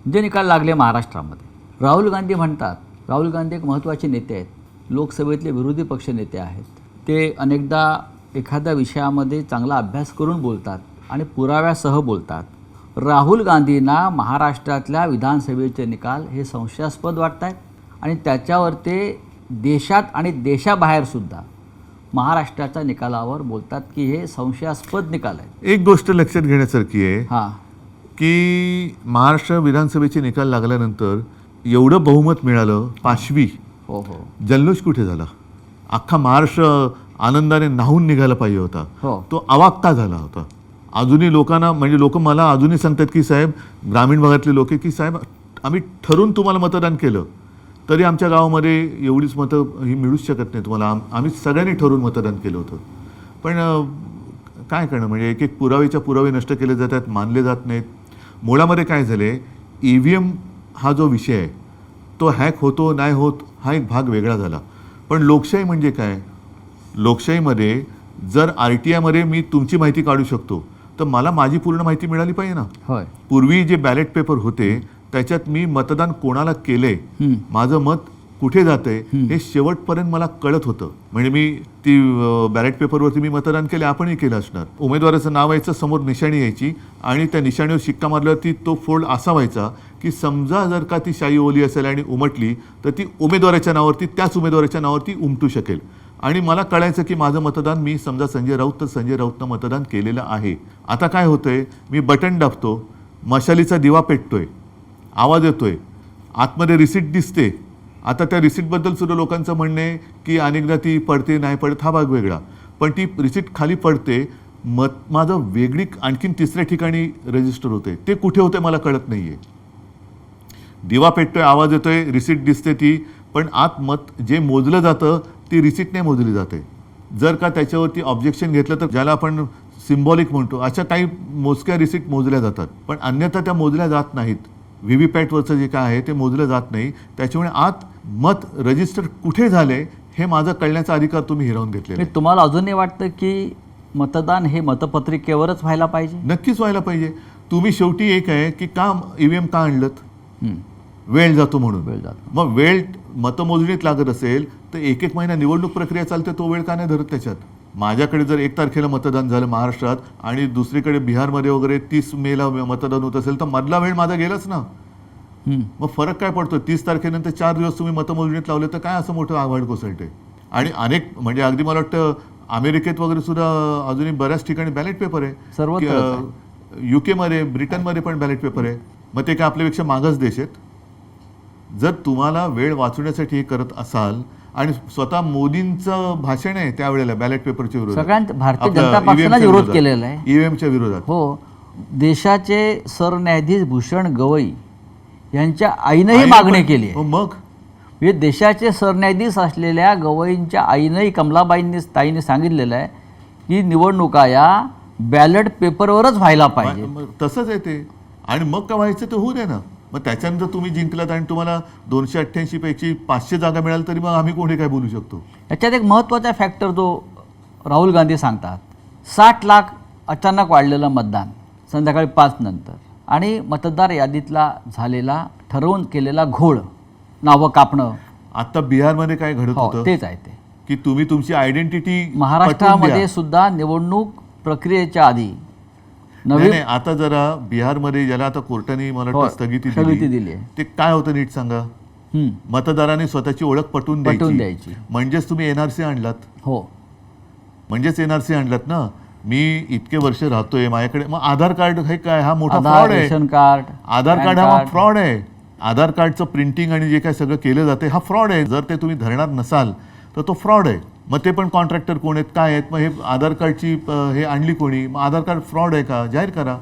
जे निकाल लागले महाराष्ट्रामध्ये. राहुल गांधी म्हणतात, राहुल गांधी एक महत्त्वाचे नेते आहेत, लोकसभेतले विरोधी पक्ष नेते आहेत. ते अनेकदा एखाद्या विषयामध्ये चांगला अभ्यास करून बोलतात आणि पुराव्यासह बोलतात. राहुल गांधींना महाराष्ट्रातल्या विधानसभेचे निकाल हे संशयास्पद वाटत आहेत आणि त्याच्यावर ते देशात आणि देशाबाहेरसुद्धा महाराष्ट्राच्या निकालावर बोलतात की हे संशयास्पद निकाल आहेत. एक गोष्ट लक्षात घेण्यासारखी आहे हां की महाराष्ट्र विधानसभेचे निकाल लागल्यानंतर एवढं बहुमत मिळालं, 5वी. हो हो जल्लोष कुठे झाला? अख्खा महाराष्ट्र आनंदाने न्हावून निघायला पाहिजे होता, हो. तो अवाक्ता झाला होता. अजूनही लोकांना, म्हणजे लोक मला अजूनही सांगतात की साहेब, ग्रामीण भागातले लोक, की साहेब आम्ही ठरून तुम्हाला मतदान केलं तरी आमच्या गावामध्ये एवढीच मतं ही मिळूच शकत नाही तुम्हाला, आम्ही सगळ्यांनी ठरवून मतदान केलं होतं. पण काय करणं, म्हणजे एक एक पुरावे नष्ट केले जातात, मानले जात नाहीत. मुळामध्ये काय झाले, EVM हा जो विषय आहे तो हॅक होतो नाही होत हा एक भाग वेगळा झाला. पण लोकशाही म्हणजे काय? लोकशाहीमध्ये जर RTIमध्ये मी तुमची माहिती काढू शकतो तर मला माझी पूर्ण माहिती मिळाली पाहिजे ना. होय. पूर्वी जे बॅलेट पेपर होते त्याच्यात मी मतदान कोणाला केलंय, माझं मत कुठे जातंय हे शेवटपर्यंत मला कळत होतं. म्हणजे मी ती बॅलेट पेपरवरती मी मतदान केले, आपणही केलं असणार. उमेदवाराचं नाव यायचं, समोर निशाणी यायची आणि त्या निशाणीवर शिक्का मारल्यावरती तो फोल्ड असा व्हायचा की समजा जर का ती शाई ओली असेल आणि उमटली तर ती उमेदवाराच्या नावावरती, त्याच उमेदवाराच्या नावावरती उमटू शकेल. आणि मला कळायचं की माझं मतदान, मी समजा संजय राऊत तर संजय राऊतनं मतदान केलेलं आहे. आता काय होतंय, मी बटन दाबतो, मशालीचा दिवा पेटतोय, आवाज येतोय, आतमध्ये रिसीट दिसते. आता त्या रिसीटबद्दल सुद्धा लोकांचं म्हणणं आहे की अनेकदा ती पडते नाही पडत, हा भाग वेगळा. पण ती रिसीट खाली पडते, माझं वेगळी आणखीन तिसऱ्या ठिकाणी रजिस्टर होते, ते कुठे होते मला कळत नाही आहे. दिवा पेटतोय, आवाज येतोय, रिसीट दिसते ती, पण आत मत जे मोजलं जातं ती रिसीट नाही मोजली जाते. जर का त्याच्यावरती ऑब्जेक्शन घेतलं तर ज्याला आपण सिम्बॉलिक म्हणतो, अशा काही मोजक्या रिसीट मोजल्या जातात, पण अन्यथा त्या मोजल्या जात नाहीत. व्हीव्हीपॅटवरचं जे काय आहे ते मोजलं जात नाही. त्याच्यामुळे आत मत रजिस्टर कुठे झाले हे माझा कळण्याचा अधिकार तुम्ही हिरावून घेतलेला आहे. तुम्हाला अजूनही वाटतं की मतदान हे मतपत्रिकेवरच व्हायला पाहिजे? नक्कीच व्हायला पाहिजे. तुम्ही शेवटी एक आहे की का EVM का आणलं? वेळ जातो म्हणून. वेळ जातो. मग वेळ मतमोजणीत लागत असेल तर एक एक महिना निवडणूक प्रक्रिया चालते, तो वेळ का नाही धरत त्याच्यात? माझ्याकडे जर 1 तारखेला मतदान झालं महाराष्ट्रात आणि दुसरीकडे बिहारमध्ये वगैरे 30 मेला मतदान होत असेल तर मधला वेळ माझा गेलाच ना. मग फरक काय पडतो? 30 तारखेनंतर 4 दिवस तुम्ही मतमोजणीत लावले तर काय असं मोठं आव्हाड कोसळते? आणि अनेक, म्हणजे अगदी मला वाटतं अमेरिकेत वगैरे सुद्धा अजूनही बऱ्याच ठिकाणी बॅलेट पेपर आहे. UK मध्ये, ब्रिटनमध्ये पण बॅलेट पेपर आहे. मग ते काय आपल्यापेक्षा मागच देश आहेत? जर तुम्हाला वेळ वाचवण्यासाठी हे करत असाल, आणि स्वतः मोदींचं भाषण आहे त्यावेळेला बॅलेट पेपरच्या विरोधात, सगळ्यांत भारतीय जनता पक्षाने विरोध केलेला आहे, EVMच्या विरोधात. हो. देशाचे सरन्यायाधीश भूषण गवई यांच्या आईनंही मागणी केली आहे. मग म्हणजे देशाचे सरन्यायाधीश असलेल्या गवईंच्या आईनंही, ताईने सांगितलेलं आहे की निवडणुका या बॅलेट पेपरवरच व्हायला पाहिजे. तसंच आहे ते. आणि मग काय व्हायचं ते होऊ दे ना. मग त्याच्यानंतर तुम्ही जिंकलात आणि तुम्हाला 288 पैकी 500 जागा मिळाल तरी मग आम्ही कोणी काय बोलू शकतो? याच्यात एक महत्त्वाचा फॅक्टर जो राहुल गांधी सांगतात, 60 लाख अचानक वाढलेलं मतदान संध्याकाळी 5 नंतर आणि मतदार यादीतला झालेला ठरवून केलेला घोळ, नावं कापणं. आता बिहारमध्ये काय घडत होतं तेच आहे ते, की तुम्ही तुमची आयडेंटिटी महाराष्ट्रामध्ये सुद्धा निवडणूक प्रक्रियेच्या आधी नाही. आता जरा बिहारमध्ये ज्याला आता कोर्टाने मला वाटतं स्थगिती दिली, ते काय होतं नीट सांगा? मतदारांनी स्वतःची ओळख पटवून द्यायची. म्हणजेच तुम्ही NRC आणलात. हो, म्हणजेच NRC आणलात ना. मी इतके वर्ष राहतोय, माझ्याकडे मग आधार कार्ड हे काय, हा मोठा फ्रॉड आहे. रेशन कार्ड, आधार कार्ड हा फ्रॉड आहे. आधार कार्डचं प्रिंटिंग आणि जे काय सगळं केलं जाते हा फ्रॉड आहे. जर ते तुम्ही धरणार नसाल तर तो फ्रॉड आहे. मग ते पण कॉन्ट्रॅक्टर कोण आहेत, काय आहेत, मग हे आधार कार्डची हे आणली कोणी, मग आधार कार्ड फ्रॉड आहे का जाहीर करा.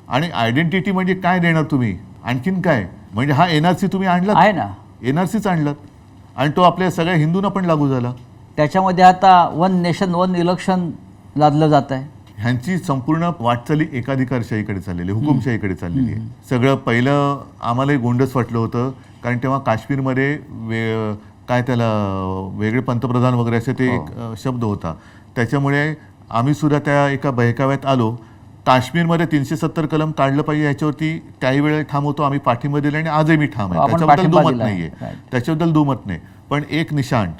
आणि आयडेंटिटी म्हणजे काय देणार तुम्ही, आणखीन काय? म्हणजे हा NRC तुम्ही आणलात आहे ना, NRCच आणलात आणि तो आपल्या सगळ्या हिंदूंना पण लागू झाला. त्याच्यामध्ये आता 1 नेशन 1 इलेक्शन लादलं जात आहे. ह्यांची संपूर्ण वाटचाली एकाधिकारशाहीकडे चाललेली, हुकुमशाहीकडे चाललेली आहे. सगळं पहिलं आम्हालाही गोंडस वाटलं होतं, कारण तेव्हा काश्मीरमध्ये काय त्याला वेगळे पंतप्रधान वगैरे असे ते एक शब्द होता. त्याच्यामुळे आम्ही सुद्धा त्या एका बहकाव्यात आलो. काश्मीरमध्ये 370 कलम काढलं पाहिजे याच्यावरती त्याही वेळेला ठाम होतो, आम्ही पाठिंबा दिला आणि आजही मी ठाम आहे, आपण त्याच्याबद्दल पाठिंबा दुमत दिलाय. नाहीये, Right. त्याच्याबद्दल दुमत नाही. पण एक निशाण,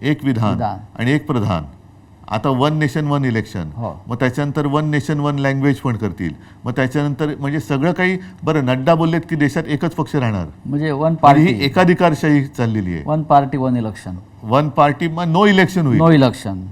एक विधान आणि एक प्रधान, आता 1 नेशन 1 इलेक्शन, हो. मग त्याच्यानंतर 1 नेशन 1 लँग्वेज पण करतील, मग त्याच्यानंतर म्हणजे सगळं काही. बरं, नड्डा बोललेत की देशात एकच पक्ष राहणार, म्हणजे वन आणि पार्टी ही एकाधिकारशाही चाललेली आहे. 1 पार्टी 1 इलेक्शन, 1 पार्टी, मग नो इलेक्शन होईल. No election.